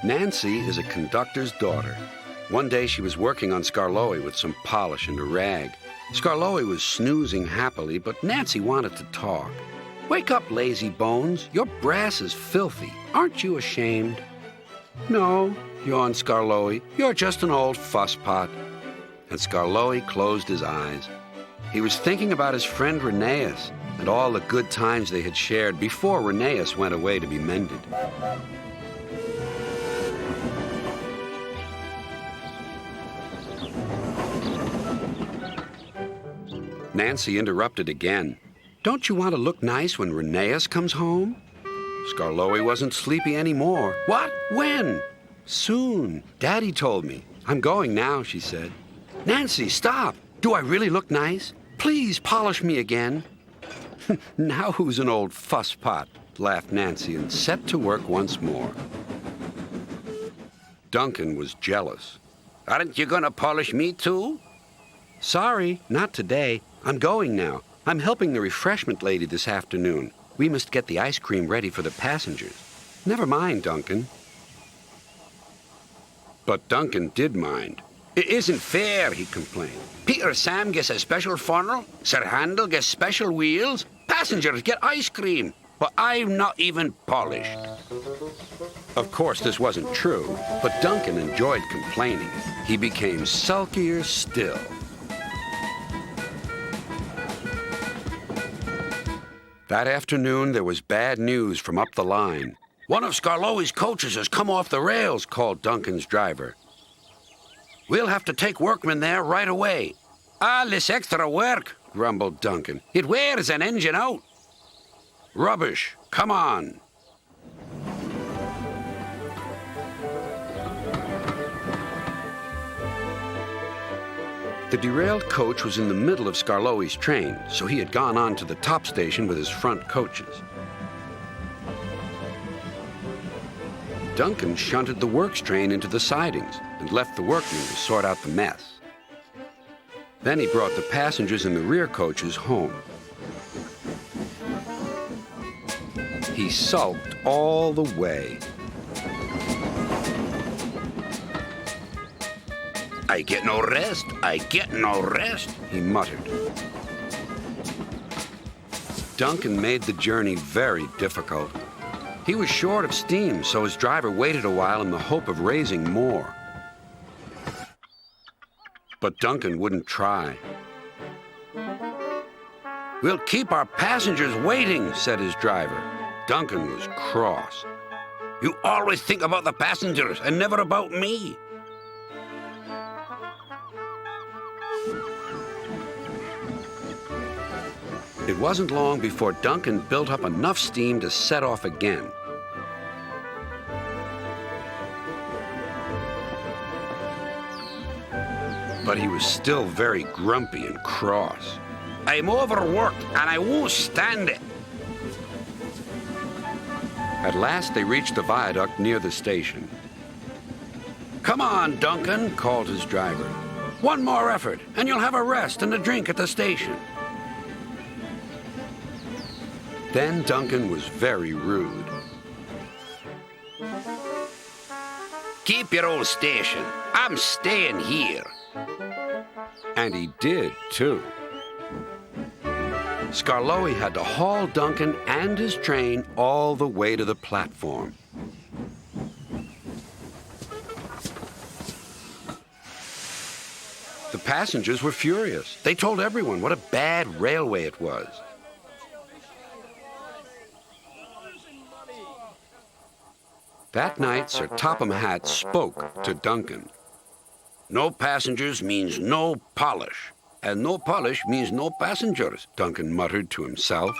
Nancy is a conductor's daughter. One day she was working on Skarloey with some polish and a rag. Skarloey was snoozing happily, but Nancy wanted to talk. "Wake up, lazy bones. Your brass is filthy. Aren't you ashamed?" "No," yawned Skarloey. "You're just an old fusspot." And Skarloey closed his eyes. He was thinking about his friend Rheneas and all the good times they had shared before Rheneas went away to be mended. Nancy interrupted again. "Don't you want to look nice when Rheneas comes home?" Skarloey wasn't sleepy anymore. "What? When?" "Soon. Daddy told me. I'm going now," she said. "Nancy, stop! Do I really look nice? Please polish me again." "Now who's an old fusspot?" laughed Nancy and set to work once more. Duncan was jealous. "Aren't you going to polish me too?" "Sorry, not today. I'm going now. I'm helping the refreshment lady this afternoon. We must get the ice cream ready for the passengers." "Never mind, Duncan." But Duncan did mind. "It isn't fair," he complained. "Peter Sam gets a special funnel, Sir Handel gets special wheels, passengers get ice cream, but I'm not even polished." Of course, this wasn't true, but Duncan enjoyed complaining. He became sulkier still. That afternoon, there was bad news from up the line. "One of Skarloey's coaches has come off the rails," called Duncan's driver. "We'll have to take workmen there right away." "All this extra work," grumbled Duncan. "It wears an engine out." "Rubbish. Come on." The derailed coach was in the middle of Skarloey's train, so he had gone on to the top station with his front coaches. Duncan shunted the works train into the sidings and left the workmen to sort out the mess. Then he brought the passengers in the rear coaches home. He sulked all the way. "I get no rest, I get no rest," he muttered. Duncan made the journey very difficult. He was short of steam, so his driver waited a while in the hope of raising more. But Duncan wouldn't try. "We'll keep our passengers waiting," said his driver. Duncan was cross. "You always think about the passengers and never about me." It wasn't long before Duncan built up enough steam to set off again. But he was still very grumpy and cross. "I'm overworked and I won't stand it." At last they reached the viaduct near the station. "Come on, Duncan," called his driver. "One more effort and you'll have a rest and a drink at the station." Then Duncan was very rude. "Keep your old station. I'm staying here." And he did, too. Skarloey had to haul Duncan and his train all the way to the platform. The passengers were furious. They told everyone what a bad railway it was. That night, Sir Topham Hatt spoke to Duncan. "No passengers means no polish, and no polish means no passengers," Duncan muttered to himself.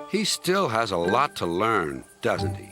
He still has a lot to learn, doesn't he?